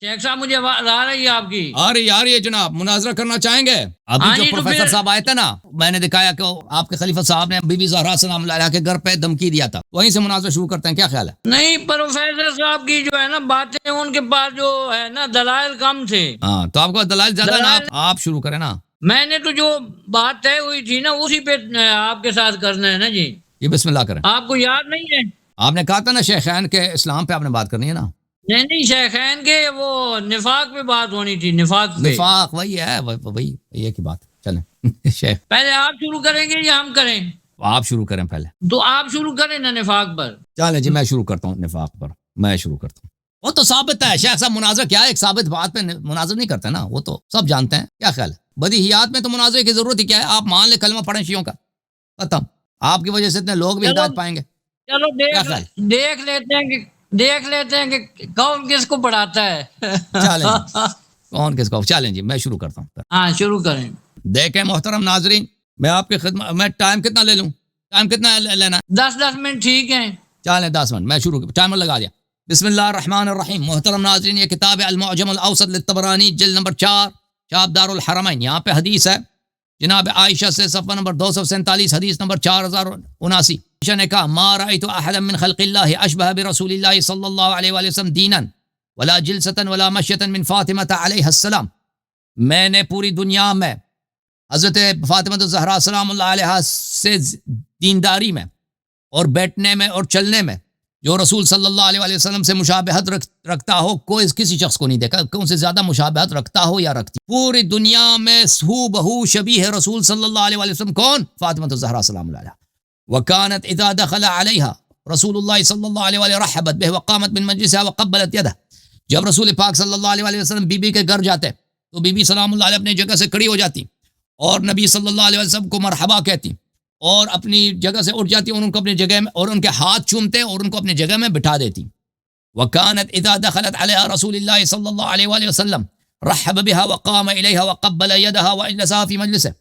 شیخ صاحب مجھے آواز آ رہی ہے آپ کی؟ آ رہی ہے جناب. مناظرہ کرنا چاہیں گے؟ ابھی جو پروفیسر صاحب آئے تھے نا، میں نے دکھایا کہ آپ کے خلیفہ صاحب نے بی بی زہرا سلام اللہ علیہ کے گھر پہ دھمکی دیا تھا. وہیں سے مناظرہ شروع کرتے ہیں، کیا خیال ہے؟ نہیں، پروفیسر صاحب کی جو ہے نا باتیں، ان کے پاس جو ہے نا دلائل کم تھے. ہاں تو آپ کو دلائل زیادہ نا، آپ شروع کریں نا. میں نے تو جو بات طے ہوئی تھی نا اسی پہ آپ کے ساتھ کرنا ہے نا جی. یہ بسم اللہ کریں. آپ کو یاد نہیں ہے؟ آپ نے کہا تھا نا شیخین کے اسلام پہ آپ نے بات کرنی ہے نا. نہیں شیخین کے وہ نفاق پہ بات ہونی تھی. نفاق پہ. نفاق وہی ہے، وہی یہ کی بات. چلیں شیخ پہلے آپ شروع کریں گے یا ہم کریں؟ آپ شروع کریں پہلے. تو آپ شروع کریں نا نفاق پر. چلیں جی، میں شروع کرتا ہوں نفاق پر. میں شروع کرتا ہوں. وہ تو ثابت ہے شیخ صاحب، مناظرہ کیا ہے؟ ایک ثابت بات پہ مناظر نہیں کرتے نا، وہ تو سب جانتے ہیں. کیا خیال ہے؟ بدیہیات میں تو مناظرے کی ضرورت ہی کیا ہے؟ آپ مان لیں کلمہ پڑھیں شیعوں کا، ختم. آپ کی وجہ سے اتنے لوگ بھی ہدایت پائیں گے. چلو دیکھ لیتے ہیں کہ کون کس کو پڑھاتا ہے. چلیں کون کس کو. چلیں جی میں شروع کرتا ہوں. ہاں شروع کریں. دیکھیں محترم ناظرین، میں آپ کی خدمت میں ٹائم کتنا لے لوں؟ ٹائم کتنا لینا؟ 10 منٹ ٹھیک ہیں. چلیں 10 منٹ. میں شروع ٹائمر لگا دیا. بسم اللہ الرحمن الرحیم. محترم ناظرین، یہ کتاب ہے المعجم الاوسط للطبرانی، جلد نمبر 4، چاپ دار الحرمین. یہاں پہ حدیث ہے جناب عائشہ سے، صفحہ نمبر 247، حدیث نمبر 4079. عائشہ نے کہا ما رأیت احدا من خلق اللہ اشبہ برسول اللہ صلی اللہ علیہ وآلہ وسلم دینا ولا جلسة ولا مشیة من فاطمہ علیہ السلام. میں نے پوری دنیا میں حضرت فاطمہ الزہرا سلام اللہ علیہ سے دینداری میں اور بیٹھنے میں اور چلنے میں جو رسول صلی اللہ علیہ وآلہ وسلم سے مشابہت رکھتا ہو، کوئی کسی شخص کو نہیں دیکھا کہ ان سے زیادہ مشابہت رکھتا ہو یا رکھتی. پوری دنیا میں ہو بہو شبیہ رسول صلی اللہ علیہ وآلہ وسلم کون؟ فاطمہ الزہرا سلام اللہ علیہ. وکانت اذا دخل علیہا رسول اللہ صلی اللہ علیہ وآلہ رحبت بہ وقامت من مجلسها وقبلت یدہ. جب رسول پاک صلی اللہ علیہ وآلہ وسلم بی بی کے گھر جاتے تو بی بی سلام اللہ علیہ اپنی جگہ سے کھڑی ہو جاتی اور نبی صلی اللہ علیہ وسلم کو مرحبا کہتی اور اپنی جگہ سے اٹھ جاتی اور ان کو اپنی جگہ میں اور ان کے ہاتھ چومتے اور ان کو اپنی جگہ میں بٹھا دیتی. وکانت اذا دخلت علیہا رسول اللہ صلی اللہ علیہ وآلہ وسلم رحب بها وقام الیہا وقبل یدها واجلسها فی مجلسه.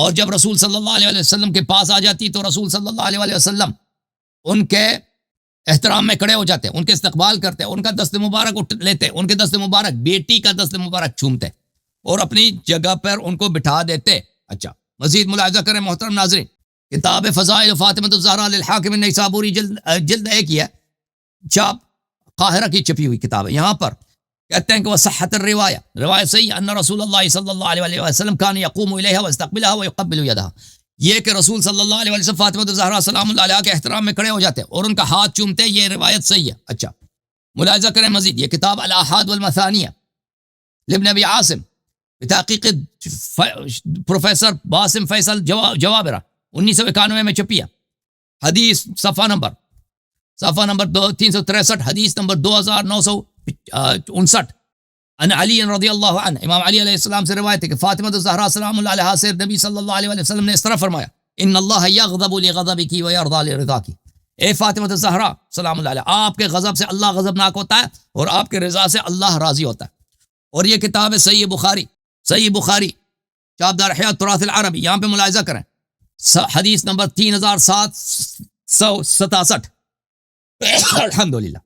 اور جب رسول صلی اللہ علیہ وسلم کے پاس آ جاتی تو رسول صلی اللہ علیہ وسلم ان کے احترام میں کھڑے ہو جاتے، ان کے استقبال کرتے، ان کا دست مبارک اٹھ لیتے، ان کے دست مبارک، بیٹی کا دست مبارک چومتے اور اپنی جگہ پر ان کو بٹھا دیتے. اچھا مزید ملاحظہ کریں محترم ناظرین، کتاب فضائل فاطمہ الزہرا للحاکم النیسابوری جلد 1 ہے، چاپ قاہرہ کی چھپی ہوئی کتاب ہے. یہاں پر کہتے ہیں کہ وہ صحت الروایہ، روایت صحیح ان رسول اللہ صلی اللہ علیہ وسلم کان یقوم الیہا واستقبلها ويقبل یدها. یہ کہ رسول صلی اللہ علیہ وسلم فاطمہ الزہرا سلام اللہ علیہ کے احترام میں کھڑے ہو جاتے اور ان کا ہاتھ چومتے، یہ روایت صحیح ہے. اچھا ملاحظہ کریں مزید، یہ کتاب الاحاد والمثانیہ لابن ابی عاصم بتحقیق پروفیسر باسم فیصل جوابرہ 1991 میں چھپی ہے. حدیث صفحہ نمبر 363، حدیث نمبر 2959. ان علی رضی اللہ عنہ، امام علی علیہ السلام سے روایت ہے کہ فاطمہ الزہرا سلام اللہ علیہ سے نبی صلی اللہ علیہ وسلم نے اس طرح فرمایا ان اللہ یغضب لغضبک ویرضی لرضاک. اے فاطمہ الزہرا سلام اللہ علیہ، آپ کے غضب سے اللہ غضبناک ہوتا ہے اور آپ کے رضا سے اللہ راضی ہوتا ہے. اور یہ کتاب ہے صحیح بخاری چاپ دار احیاء التراث العربی. یہاں پہ ملاحظہ کریں حدیث نمبر 3767. الحمدللہ.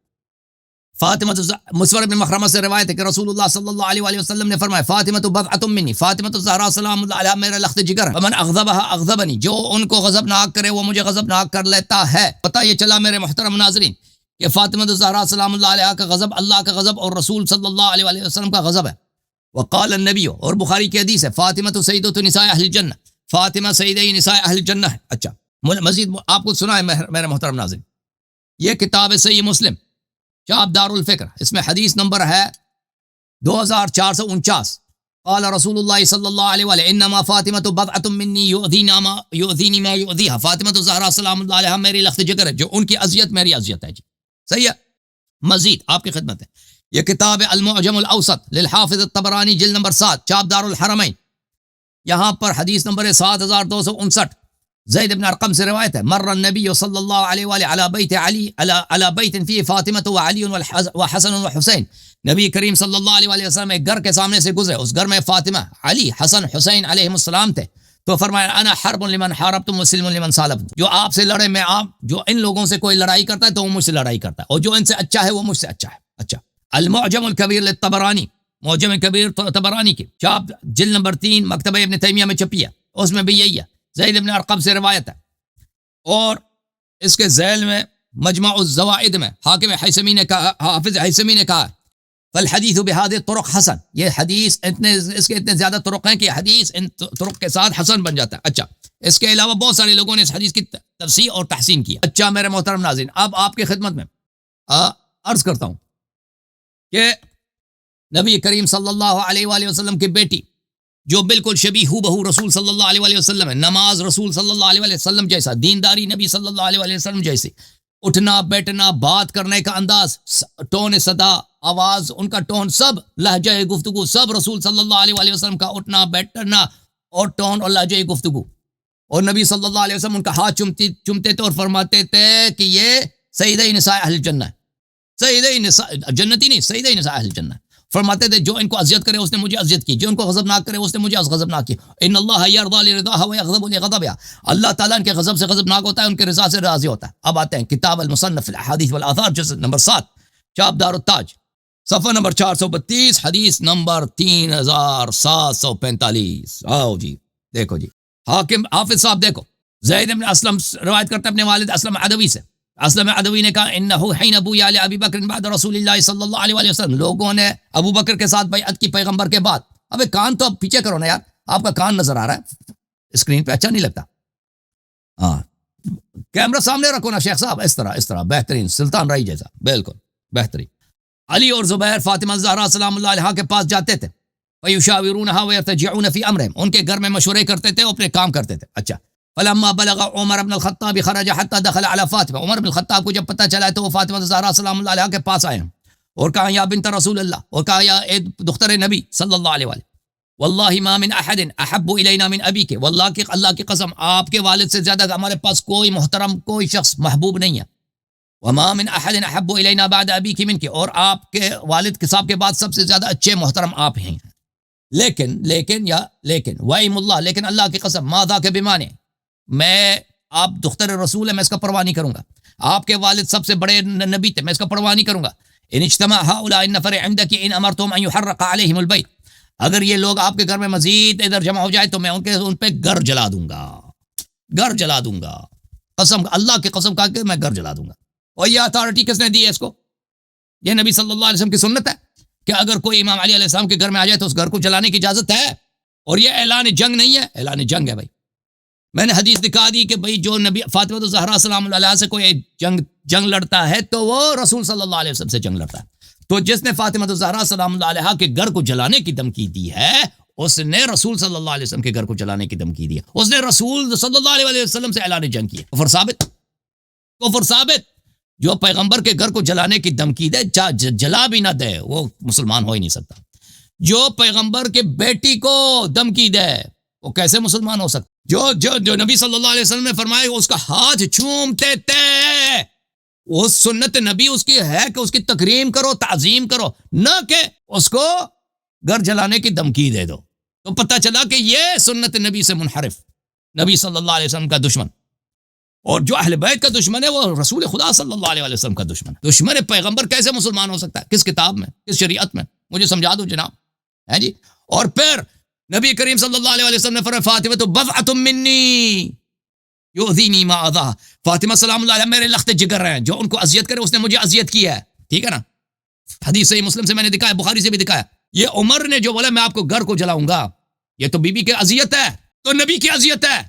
فاطمہ مسور بن مخرمہ سے روایت ہے کہ رسول اللہ صلی اللہ علیہ وسلم نے فرمایا فاطمہ بضعۃ منی، فاطمہ الزہرا سلام اللہ علیہ میرا لخت جگر ہے. ومن اغضبها اغضبنی، جو ان کو غضبناک کرے وہ مجھے غضبناک کر لیتا ہے. پتہ یہ چلا میرے محترم ناظرین کہ فاطمہ الزہرا سلام اللہ علیہ کا غضب اللہ کا غضب اور رسول صلی اللہ علیہ وسلم کا غضب ہے. وقال النبی، اور بخاری کی حدیث ہے فاطمہ سیدۃ نساء اہل الجنہ، فاطمہ سیدہ نساء اہل الجنہ ہے. اچھا مزید آپ کو سنا ہے میرے محترم ناظرین، یہ کتاب ہے صحیح مسلم چاپ دار الفکر، اس میں حدیث نمبر ہے 2449. قال رسول اللہ صلی اللہ علیہ وآلہ انما فاطمہ بضعۃ منی یؤذینی ما یؤذیها. فاطمہ الزہرا سلام اللہ علیہ میری لخت جگر ہے، جو ان کی اذیت میری اذیت ہے. جی صحیح ہے. مزید آپ کی خدمت ہے یہ کتاب ہے المعجم الاوسط للحافظ الطبرانی جلد نمبر 7 چاپ دار الحرمین. یہاں پر حدیث نمبر 7259. زید بن ارقم سے روایت ہے مر النبی صلی اللہ علیہ وآلہ علی بیت فی فاطمہ وعلی وحسن وحسین. نبی کریم صلی اللہ علیہ وآلہ وسلم ایک گھر کے سامنے سے گزرے، اس گھر میں فاطمہ، علی، حسن، حسین علیہ السلام تھے. تو فرمایا انا حرب لمن حاربتم مسلم لمن صالبتم، جو آپ سے لڑے میں آپ، جو ان لوگوں سے کوئی لڑائی کرتا ہے تو وہ مجھ سے لڑائی کرتا ہے، اور جو ان سے اچھا ہے وہ مجھ سے اچھا ہے. اچھا المعجم الکبیر للطبرانی، معجم کبیر طبرانی کی چاپ جلد نمبر 3 مکتبہ ابن تیمیہ میں چھپی ہے، اس میں بھی یہی ہے، زید بن ارقم سے روایت ہے. اور اس کے ذیل میں مجمع الزوائد میں حاکم حیثمی نے کہا، حافظ حیثمی نے کہا فالحدیث بهذه الطرق حسن، یہ حدیث اس کے اتنے زیادہ طرق ہیں کہ حدیث ان طرق کے ساتھ حسن بن جاتا ہے. اچھا، اس کے علاوہ بہت سارے لوگوں نے اس حدیث کی تفسیر اور تحسین کی. اچھا میرے محترم ناظرین، اب آپ کی خدمت میں عرض کرتا ہوں کہ نبی کریم صلی اللہ علیہ وآلہ وسلم کی بیٹی جو بالکل شبیہ بہو رسول صلی اللہ علیہ وآلہ وسلم ہے، نماز رسول صلی اللہ علیہ وآلہ وسلم جیسا، دینداری نبی صلی اللہ علیہ وآلہ وسلم جیسی، اٹھنا بیٹھنا، بات کرنے کا انداز، ٹون صدا، آواز، ان کا ٹون، سب لہجہ گفتگو، سب رسول صلی اللہ علیہ وآلہ وسلم کا اٹھنا بیٹھنا اور ٹون اور لہجہ گفتگو. اور نبی صلی اللہ علیہ وسلم ان کا ہاتھ چومتے تھے اور فرماتے تھے کہ یہ سیدہ نساء اہل الجنہ ہے، سیدہ نساء جنتی نہیں، سیدہ نساء اہل الجنہ. فرماتے تھے جو ان کو اذیت کرے اس نے مجھے اذیت کی، جو ان کو غضبناک کرے اس نے مجھے غضبناک کی. ان اللہ یرضی لرضاها ويغضب لغضبها، اللہ تعالیٰ ان کے غضب سے غضبناک ہوتا ہے، ان کے رضا سے راضی ہوتا ہے. اب آتے ہیں کتاب المصنف الاحادیث والاثار جزء نمبر 7 چاپ دار التاج صفحہ نمبر 432 حدیث نمبر 3745. آؤ جی دیکھو جی، حاکم حافظ صاحب دیکھو، زید بن اسلم روایت کرتے اپنے والد اسلم عدوی سے. اسلم عدوی نے کہا انہو حین بویا لابی بکر بعد رسول اللہ صلی اللہ علیہ وآلہ وسلم، لوگوں نے ابو بکر کے ساتھ بیعت کی پیغمبر کے بعد. ابے کان تو اب پیچھے کرو نا یار، آپ کا کان نظر آ رہا ہے اسکرین پہ، اچھا نہیں لگتا. ہاں کیمرہ سامنے رکھو نا شیخ صاحب، اس طرح بہترین سلطان رائی جیسا، بالکل بہترین. علی اور زبیر فاطمہ الزہرا سلام اللہ علیہا کے پاس جاتے تھے، فیشاورونها ویرتجعون فی امرهم، ان کے گھر میں مشورے کرتے تھے، اپنے کام کرتے تھے. اچھا، فلما بلغ عمر بن الخطاب خرج حتى دخل على فاطمہ، عمر بن الخطاب کو جب پتہ چلا تو وہ فاطمہ الزہرا سلام اللہ علیہا کے پاس آئے اور کہا یا بنت رسول اللہ، اور کہا یا دختر نبی صلی اللہ علیہ وآلہ، واللہ ما من احد احب الینا من ابیک، واللہ کی اللہ کی قسم آپ کے والد سے زیادہ ہمارے پاس کوئی محترم کوئی شخص محبوب نہیں ہے. وما من احد احب الینا بعد ابیک منک، اور آپ کے والد کے صاحب کے بعد سب سے زیادہ اچھے محترم آپ ہیں. لیکن وائم اللہ، لیکن اللہ کی قسم، ما ذاک بمانے، میں آپ دختر رسول ہے، میں اس کا پرواہ نہیں کروں گا. آپ کے والد سب سے بڑے نبی تھے، میں اس کا پرواہ نہیں کروں گا. ان اجتماع هؤلاء النفر عندك ان امرتهم ان يحرق عليهم البيت، اگر یہ لوگ آپ کے گھر میں مزید ادھر جمع ہو جائے تو میں ان پہ گھر جلا دوں گا، قسم اللہ کی قسم کہا کہ میں گھر جلا دوں گا. اور یہ اتھارٹی کس نے دی ہے اس کو؟ یہ نبی صلی اللہ علیہ وسلم کی سنت ہے کہ اگر کوئی امام علی علیہ السلام کے گھر میں آ جائے تو اس گھر کو جلانے کی اجازت ہے. اور یہ اعلان جنگ نہیں ہے، اعلان جنگ ہے بھائی. میں نے حدیث دکھا دی کہ بھائی جو نبی فاطمہ الزہرا سلام اللہ علیہ سے کوئی جنگ لڑتا ہے تو وہ رسول صلی اللہ علیہ وسلم سے جنگ لڑتا ہے. تو جس نے فاطمہ الزہرا سلام اللہ علیہ کے گھر کو جلانے کی دھمکی دی ہے، اس نے رسول صلی اللہ علیہ وسلم کے گھر کو جلانے کی دھمکی دی ہے، اس نے رسول صلی اللہ علیہ وسلم سے اعلان جنگ کی ہے. کفر ثابت. جو پیغمبر کے گھر کو جلانے کی دھمکی دے، جلا بھی نہ دے، وہ مسلمان ہو ہی نہیں سکتا. جو پیغمبر کے بیٹی کو دھمکی دے وہ کیسے مسلمان ہو سکتا؟ جو نبی صلی اللہ علیہ وسلم نے فرمایا اس کا ہاتھ چومتے تھے، وہ سنت نبی اس کی ہے کہ اس کی تکریم کرو، تعظیم کرو، نہ کہ اس کو گھر جلانے کی دھمکی دے دو. تو پتہ چلا کہ یہ سنت نبی سے منحرف، نبی صلی اللہ علیہ وسلم کا دشمن. اور جو اہل بیت کا دشمن ہے وہ رسول خدا صلی اللہ علیہ وسلم کا دشمن ہے. دشمن پیغمبر کیسے مسلمان ہو سکتا ہے؟ کس کتاب میں، کس شریعت میں؟ مجھے سمجھا دو جناب. ہے جی. اور پھر نبی کریم صلی اللہ علیہ وسلم نے فرمایا فاطمہ تو بضعۃ منی یؤذینی ما اذاہ، فاطمہ سلام اللہ علیہ میرے لخت جگر ہیں، جو ان کو اذیت کرے اس نے مجھے اذیت کی ہے. ٹھیک ہے نا؟ حدیث صحیح مسلم سے میں نے دکھایا، بخاری سے بھی دکھایا. یہ عمر نے جو بولا میں آپ کو گھر کو جلاؤں گا، یہ تو بی بی کی اذیت ہے، تو نبی کی اذیت ہے.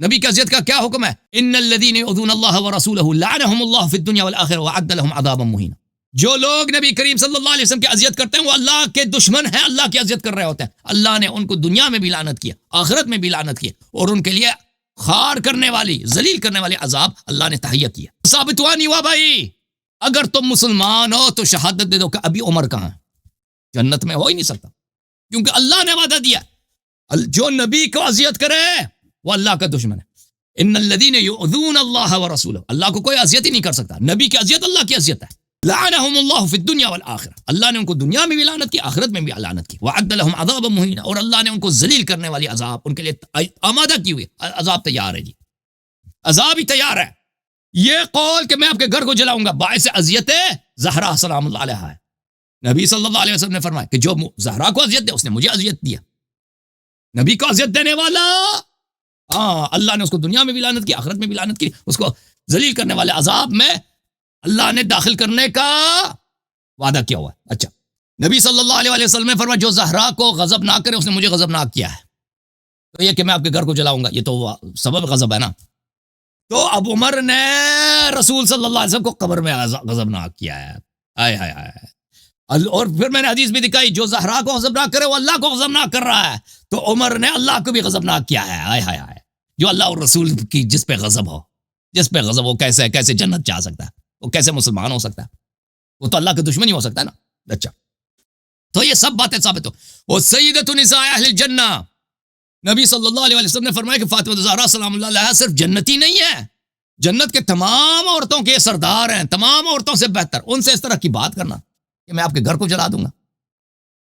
نبی کی اذیت کا کیا حکم ہے؟ ان الذين يؤذون الله ورسوله لعنهم الله في الدنيا والاخره وعد لهم عذابا مهينا. جو لوگ نبی کریم صلی اللہ علیہ وسلم کی اذیت کرتے ہیں وہ اللہ کے دشمن ہیں، اللہ کی اذیت کر رہے ہوتے ہیں. اللہ نے ان کو دنیا میں بھی لعنت کیا، آخرت میں بھی لعنت کیا، اور ان کے لیے خار کرنے والی، ذلیل کرنے والی عذاب اللہ نے تہیہ کیا. ثابت ہوا نہیں ہوا بھائی؟ اگر تم مسلمان ہو تو شہادت دے دو کہ ابھی عمر کہاں ہے؟ جنت میں ہو ہی نہیں سکتا، کیونکہ اللہ نے وعدہ دیا جو نبی کو اذیت کرے وہ اللہ کا دشمن ہے. ان الذين يؤذون الله ورسوله، اللہ کو کوئی اذیت ہی نہیں کر سکتا. نبی کی اذیت اللہ کی اذیت ہے. لعنهم الله في الدنيا والآخرة، اللہ نے ان کو دنیا میں بھی لعنت کی، آخرت میں بھی لعنت کی. وعد لهم عذابا مهينا، اور اللہ نے ان کو ذلیل کرنے والی عذاب ان کے لیے آمادہ کی ہوئی. عذاب تیار ہے جی، عذاب ہی تیار ہے. یہ قول کہ میں آپ کے گھر کو جلاؤں گا باعث اذیت زہرا سلام اللہ علیہا ہے. نبی صلی اللہ علیہ وسلم نے فرمایا کہ جو زہرا کو اذیت دے اس نے مجھے اذیت دیا. نبی کو اذیت دینے والا، ہاں اللہ نے اس کو دنیا میں بھی لعنت کی، آخرت میں بھی لعنت کی. اس کو ذلیل کرنے والے عذاب میں اللہ نے داخل کرنے کا وعدہ کیا ہوا ہے. اچھا، نبی صلی اللہ علیہ وسلم نے فرمایا جو زہرا کو غضب نہ کرے اس نے مجھے غضبناک کیا ہے. تو یہ کہ میں آپ کے گھر کو جلاؤں گا، یہ تو سبب غضب ہے نا. تو اب عمر نے رسول صلی اللہ علیہ وسلم کو قبر میں غضبناک کیا ہے. آئے ہائے ہائے. اور پھر میں نے حدیث بھی دکھائی جو زہرا کو غضبناک کرے وہ اللہ کو غضبناک کر رہا ہے. تو عمر نے اللہ کو بھی غضبناک کیا ہے. آئے ہائے ہائے. جو اللہ اور رسول کی جس پہ غضب ہو، جس پہ غضب ہو، کیسے جنت چاہ سکتا ہے؟ وہ کیسے مسلمان ہو سکتا ہے؟ وہ تو اللہ کا دشمن ہی ہو سکتا ہے نا. اچھا، تو یہ سب باتیں ثابت ہو. اور سیدۃ نساء اہل الجنہ، نبی صلی اللہ علیہ وسلم نے فرمایا کہ فاطمہ زہرا سلام اللہ علیہا صرف جنتی نہیں ہے، جنت کے تمام عورتوں کے سردار ہیں، تمام عورتوں سے بہتر. ان سے اس طرح کی بات کرنا کہ میں آپ کے گھر کو جلا دوں گا،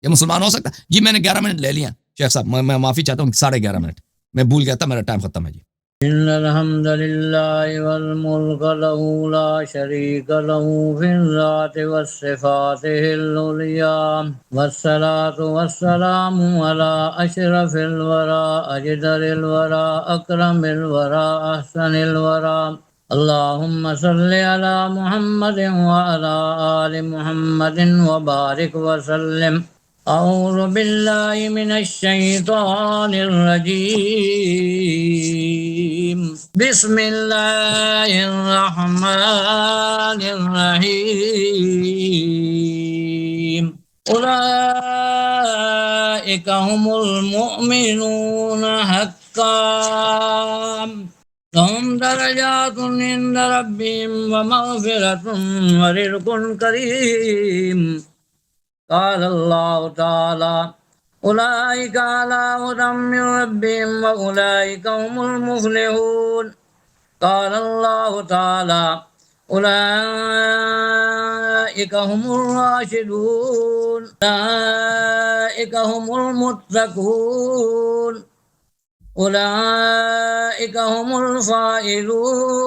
یہ مسلمان ہو سکتا ہے؟ جی میں نے 11 منٹ لے لیا شیخ صاحب، میں معافی چاہتا ہوں. 11:30 منٹ میں بھول گیا تھا، میرا ٹائم ختم ہے. جی إن الحمد لله والملك له لا شريك له في الذات والصفات العليا والصلاة والسلام على أشرف الورى أجدر الورى أكرم الورى أحسن الورى. اللهم صل على محمد وعلى آل محمد وبارك وسلم. أعوذ بالله من الشيطان الرجيم. بسم الله الرحمن الرحيم. أولئك هم المؤمنون حقا، لهم درجات عند ربهم ومغفرة ورزق كريم. قال الله تعالى أولئك على هدى من ربهم وأولئك هم المفلحون. قال الله تعالى أولئك هم الراشدون، أولئك هم المتقون، أولئك هم الفائزون،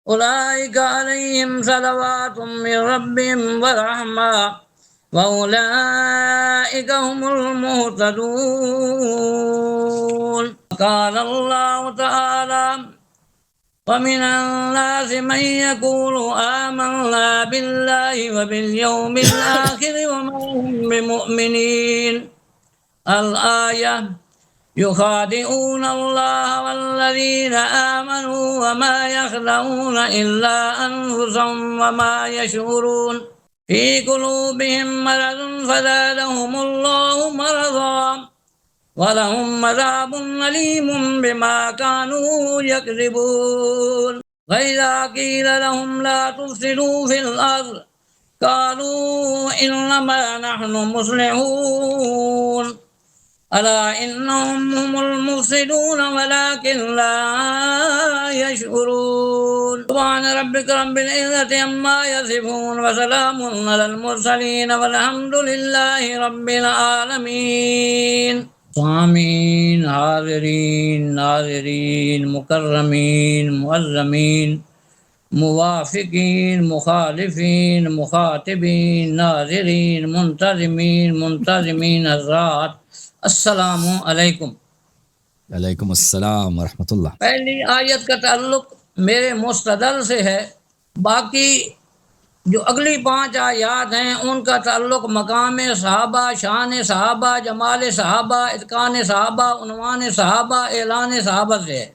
أولئك عليهم صلوات من ربهم ورحمة وأولئك هم المهتدون. قال الله تعالى ومن الناس من يقول آمنا بالله وباليوم الآخر وما هم بمؤمنين. الآية. يخادعون الله والذين آمنوا وما يخدعون إلا أنفسهم وما يشعرون. في قلوبهم مرض فزادهم الله مرضا ولهم عذاب أليم بما كانوا يكذبون. وإذا قيل لهم لا تفسدوا في الأرض قالوا إنما نحن مصلحون. ألا إنهم هم المفسدون ولكن لا يشعرون. سبحان ربك رب العزة عما يصفون وسلام على المرسلين والحمد لله رب العالمين. سامعین، حاضرین، ناظرین، مکرمین، معظمین، موافقین، مخالفین، مخاطبین، ناظرین، منتظمین حضرات، السلام علیکم. وعلیکم السلام ورحمۃ اللہ. پہلی آیت کا تعلق میرے مستدل سے ہے، باقی جو اگلی 5 آیات ہیں ان کا تعلق مقام صحابہ، شان صحابہ، جمال صحابہ، اتقان صحابہ، عنوان صحابہ، اعلان صحابہ سے ہے.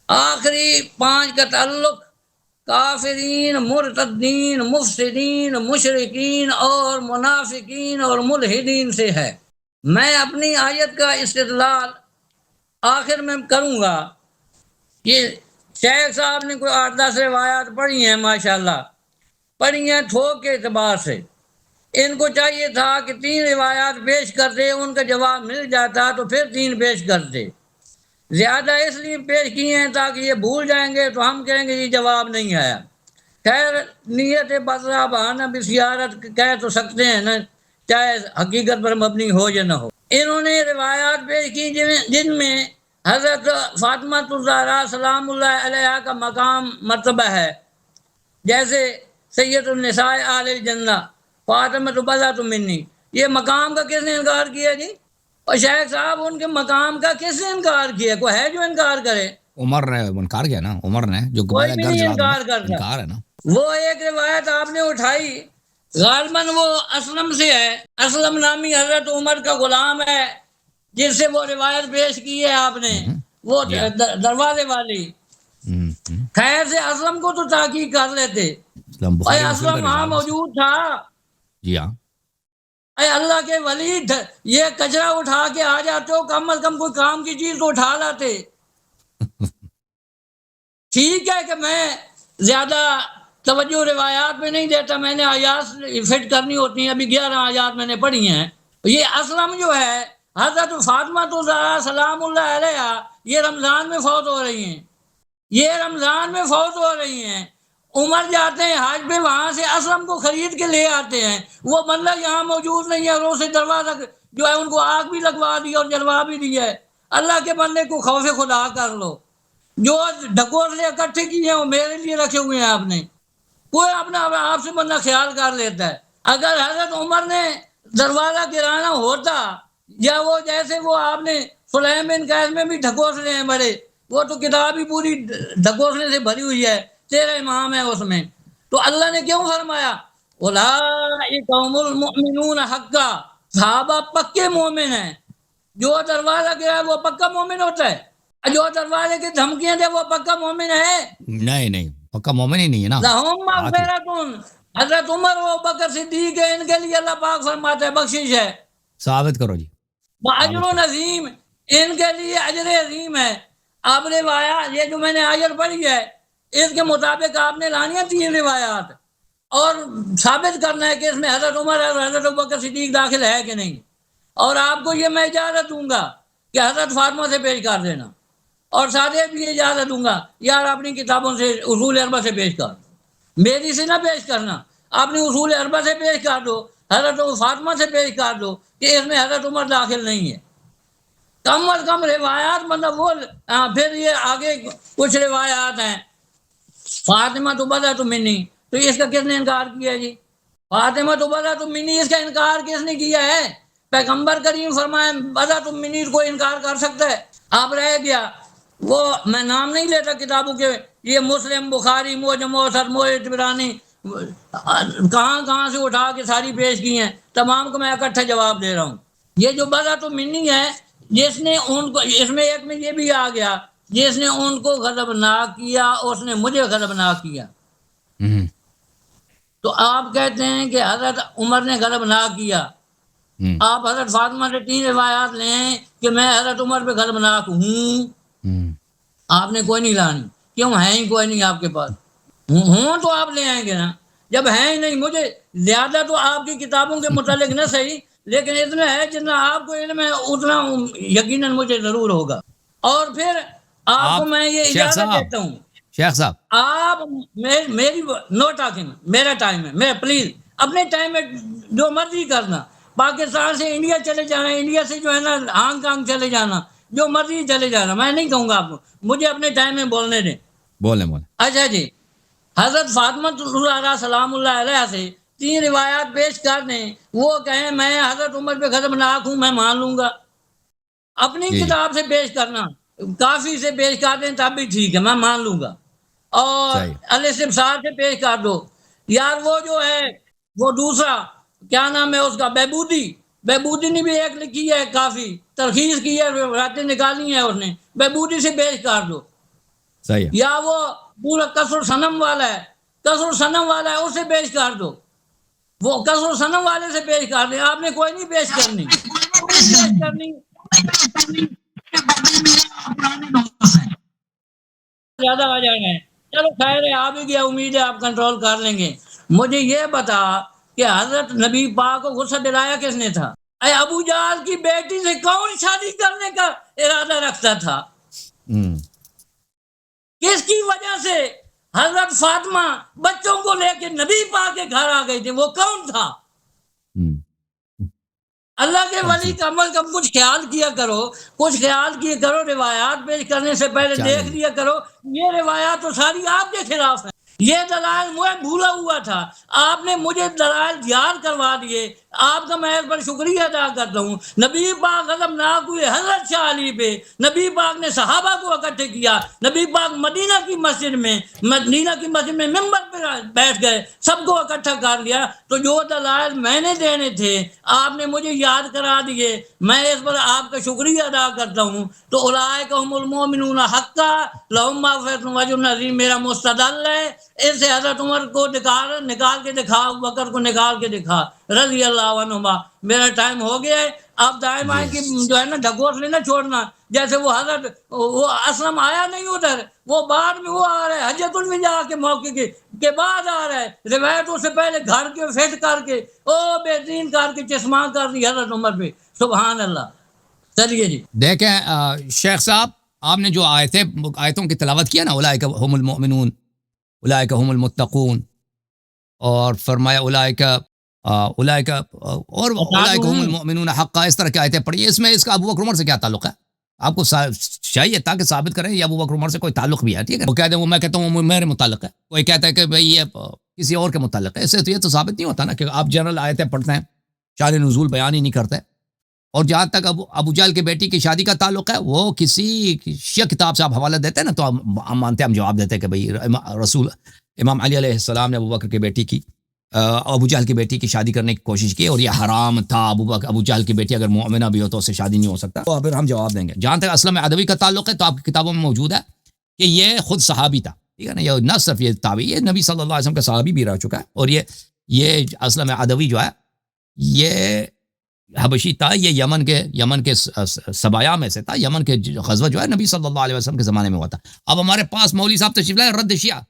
آخری 5 کا تعلق کافرین، مرتدین، مفسدین، مشرکین اور منافقین اور ملحدین سے ہے. میں اپنی آیت کا استدلال آخر میں کروں گا. یہ شیخ صاحب نے کوئی 8-10 روایات پڑھی ہیں، ماشاءاللہ پڑھی ہیں تھوک کے اعتبار سے. ان کو چاہیے تھا کہ 3 روایات پیش کرتے، ان کا جواب مل جاتا تو پھر 3 پیش کرتے. زیادہ اس لیے پیش کیے ہیں تاکہ یہ بھول جائیں گے تو ہم کہیں گے یہ جواب نہیں آیا. خیر، نیت بدرا بہانہ بسیارت کہہ تو سکتے ہیں نا، چاہے حقیقت پر مبنی ہو یا نہ ہو. انہوں نے روایات پیش کی جن میں حضرت فاطمہ الزہرا سلام اللہ علیہا کا مقام مرتبہ ہے. جیسے سید النساء آل الجنہ فاطمہ بضعۃ منی. یہ مقام کا کس نے انکار کیا جی؟ اور شیخ صاحب ان کے مقام کا کس نے انکار کیا؟ کوئی ہے جو انکار کرے؟ عمر نے انکار کیا نا، عمر نے جو کوئی بھی نہیں انکار کرتا. انکار ہے نا. وہ ایک روایت آپ نے اٹھائی، غالباً وہ اسلم سے ہے، اسلم نامی حضرت عمر کا غلام ہے جس سے وہ روایت پیش کی ہے آپ نے، وہ دروازے والی. خیر سے اسلم کو تو تحقیق کر لیتے. اے اسلم وہاں موجود تھا. جی ہاں. اے اللہ کے ولی، یہ کچرا اٹھا کے آ جاتے ہو، کم از کم کوئی کام کی چیز تو اٹھا لاتے. ٹھیک ہے کہ میں زیادہ توجہ روایات میں نہیں دیتا، میں نے آیات فٹ کرنی ہوتی ہیں. ابھی 11 آیات میں نے پڑھی ہیں. یہ اسلم جو ہے حضرت فاطمہ تو سلام اللہ علیہ، یہ رمضان میں فوت ہو رہی ہیں، یہ رمضان میں فوت ہو رہی ہیں. عمر جاتے ہیں حج پہ، وہاں سے اسلم کو خرید کے لے آتے ہیں. وہ بندہ یہاں موجود نہیں ہے، روز سے دروازہ جو ہے ان کو آگ بھی لگوا دی اور جلوا بھی دیا ہے. اللہ کے بندے کو خوف خدا کر لو. جو ڈھکوسلے اکٹھے کیے ہیں وہ میرے لیے رکھے ہوئے ہیں آپ نے. کوئی اپنا آپ سے بندہ خیال کر لیتا ہے. اگر حضرت عمر نے دروازہ گرانا ہوتا، یا وہ جیسے وہ آپ نے سلیم بن قیس میں بھی ڈھکوسلے ہیں بڑے، وہ تو کتاب ہی پوری ڈھکوسلے سے بھری ہوئی ہے، 13 امام ہے اس میں. تو اللہ نے کیوں فرمایا اولئک هم المؤمنون حقا؟ صحابہ پکے مومن ہیں. جو دروازہ گرا وہ پکا مومن ہوتا ہے؟ جو دروازے کی دھمکیاں دے وہ پکا مومن ہے؟ نہیں، پکا مومن ہی نہیں ہے نا. لہم مغفرۃ. حضرت عمر و بکر صدیق ہے، ان کے لیے اللہ پاک فرماتا ہے بخشش ہے. ثابت کرو جی. اجر عظیم، ان کے لیے اجر عظیم ہے. آپ نے روایات، یہ جو میں نے آیت پڑھی ہے اس کے مطابق آپ نے لانی ہے 3 روایات اور ثابت کرنا ہے کہ اس میں حضرت عمر اور حضرت ابوبکر صدیق داخل ہے کہ نہیں. اور آپ کو یہ میں اجازت دوں گا کہ حضرت فاطمہ سے پیش کر دینا، اور ساتھ بھی اجازت دوں گا یار اپنی کتابوں سے اصول اربع سے پیش کر، میری سے نہ پیش کرنا، اپنی اصول اربع سے پیش کر دو، حضرت فاطمہ سے پیش کر دو کہ اس میں حضرت عمر داخل نہیں ہے. کم از کم روایات مطلب وہ. پھر یہ آگے کچھ روایات ہیں فاطمہ تو بضعۃ منی، تو اس کا کس نے انکار کیا جی؟ فاطمہ تو بضعۃ منی، اس کا انکار کس نے کیا ہے؟ پیغمبر کریم فرمائے بضعۃ منی کو انکار کر سکتا ہے؟ آپ رہ گیا وہ، میں نام نہیں لیتا کتابوں کے، یہ مسلم، بخاری، معجم اوسط، معجم طبرانی، کہاں سے اٹھا کے ساری پیش کی ہیں، تمام کو میں اکٹھا جواب دے رہا ہوں. یہ جو بضعۃ منی ہے، جس نے ان کو، اس میں ایک میں یہ بھی آ گیا جس نے ان کو غضبناک کیا اس نے مجھے غضبناک کیا. تو آپ کہتے ہیں کہ حضرت عمر نے غضبناک کیا. آپ حضرت فاطمہ سے 3 روایات لیں کہ میں حضرت عمر پہ غضبناک ہوں. آپ نے کوئی نہیں لانی، کیوں؟ ہے ہی کوئی نہیں آپ کے پاس. ہوں تو آپ لے آئیں گے نا، جب ہے ہی نہیں. مجھے زیادہ تو آپ کی کتابوں کے متعلق نہ صحیح، لیکن اتنا ہے جتنا آپ کو علم ہے اتنا یقیناً مجھے ضرور ہوگا. اور پھر آپ کو میں یہ اجازت دیتا ہوں، شیخ صاحب آپ میری نو ٹاکنگ، میرا ٹائم ہے، میں پلیز اپنے ٹائم میں جو مرضی کرنا. پاکستان سے انڈیا چلے جانا، انڈیا سے جو ہے نا ہانگ کانگ چلے جانا، جو مرضی چلے جانا، میں نہیں کہوں گا آپ کو، مجھے اپنے ٹائم میں بولنے دیں. بولیں. اچھا جی، حضرت فاطمہ علیہ سلام اللہ علیہ سے 3 روایات پیش کر دیں، وہ کہیں میں حضرت عمر پہ غضبناک ہوں، میں مان لوں گا. اپنی کتاب سے پیش کرنا، کافی سے پیش کر دیں تب بھی ٹھیک ہے، میں مان لوں گا. اور الاستبصار سے پیش کر دو. یار وہ جو ہے وہ دوسرا کیا نام ہے اس کا، بہبودی نے بھی ایک لکھی ہے، کافی تلخیص کی ہے، باتیں نکالی ہیں اس نے، بہبودی سے پیش کر دو. یا وہ پورا کسر صنم والا ہے، اسے پیش کر دو. وہ کسر صنم والے سے پیش کر دیں. آپ نے کوئی نہیں پیش کرنی. زیادہ آ جائیں گے. چلو خیر ہے، آ بھی گیا، امید ہے آپ کنٹرول کر لیں گے. مجھے یہ بتا کہ حضرت نبی پاک کو غصہ دلایا کس نے تھا؟ اے ابو جہل کی بیٹی سے کون شادی کرنے کا ارادہ رکھتا تھا؟ کس کی وجہ سے حضرت فاطمہ بچوں کو لے کے نبی پاک کے گھر آ گئی تھی؟ وہ کون تھا؟ اللہ کے ولی کا عمل کا کچھ خیال کیا کرو، روایات پیش کرنے سے پہلے دیکھ لیا کرو. یہ روایات تو ساری آپ کے خلاف ہیں. یہ دلائل میں بھولا ہوا تھا، آپ نے مجھے دلائل یاد کروا دیے، آپ کا میں اس پر شکریہ ادا کرتا ہوں۔ نبی پاک غضبناک ہوئے حضرت شاہ علی پہ، نبی پاک نے صحابہ کو اکٹھے کیا، نبی پاک مدینہ کی مسجد میں ممبر پہ بیٹھ گئے، سب کو اکٹھا کر لیا۔ تو جو دلائل میں نے دینے تھے آپ نے مجھے یاد کرا دیے، میں اس پر آپ کا شکریہ ادا کرتا ہوں۔ تو اولئک هم المؤمنون حقا لهم مغفرۃ واجر عظیم میرا مستدل ہے، اس سے حضرت عمر کو نکال کے دکھا، بکر کو نکال کے دکھا رضی اللہ عنہما۔ میرا ٹائم ہو گیا ہے، آپ دائم آئیں کہ جو ہے نا ڈھکوس لینا چھوڑنا، جیسے وہ حضرت وہ اسلم آیا نہیں ادھر، وہ بعد میں وہ آ رہا ہے حجۃ الوداع کے موقع کے بعد آ رہا ہے، روایتوں سے پہلے گھر کے فٹ کر کے او بہترین کر کے چشمہ کر دی حضرت عمر پہ، سبحان اللہ۔ چلیے جی دیکھیں شیخ صاحب، آپ نے جو آیتوں کی تلاوت کیا نا، اولئک هم المؤمنون، اولئک هم المتقون، اور فرمایا اولئک اور اولئک هم المؤمنون حقا، اس طرح کی آیتیں پڑھی، اس میں اس کا ابو بکر عمر سے کیا تعلق ہے؟ آپ کو چاہیے تاکہ ثابت کریں یہ ابو بکر عمر سے کوئی تعلق بھی ہے، ٹھیک ہے؟ وہ کہتے ہیں، میں کہتا ہوں وہ میرے متعلق ہے، کوئی کہتا ہے کہ بھئی یہ کسی اور کے متعلق ہے، اس سے تو یہ تو ثابت نہیں ہوتا نا کہ آپ جنرل آیتیں پڑھتے ہیں، شان نزول بیان ہی نہیں کرتے۔ اور جہاں تک ابو جہل کی بیٹی کی شادی کا تعلق ہے، وہ کسی شیعہ کتاب سے آپ حوالہ دیتے ہیں نا، تو ہم مانتے ہیں، ہم جواب دیتے ہیں کہ بھئی رسول امام علی علیہ السلام نے ابو بکر کی بیٹی کی ابو جہل کی بیٹی کی شادی کرنے کی کوشش کی، اور یہ حرام تھا، ابو جہل کی بیٹی اگر مومنہ بھی ہو تو اس سے شادی نہیں ہو سکتا، تو پھر ہم جواب دیں گے۔ جہاں تک اسلم ادوی کا تعلق ہے، تو آپ کی کتابوں میں موجود ہے کہ یہ خود صحابی تھا، ٹھیک ہے نا، یہ نہ صرف یہ تابعی، یہ نبی صلی اللہ علیہ وسلم کا صحابی بھی رہ چکا ہے، اور یہ اسلم ادوی جو ہے یہ حبشی تھا، یہ یمن کے سبایا میں سے تھا، یمن کے غزوہ جو ہے نبی صلی اللہ علیہ وسلم کے زمانے میں ہوا تھا۔ اب ہمارے پاس مولوی صاحب تشریف لائے رد شیعہ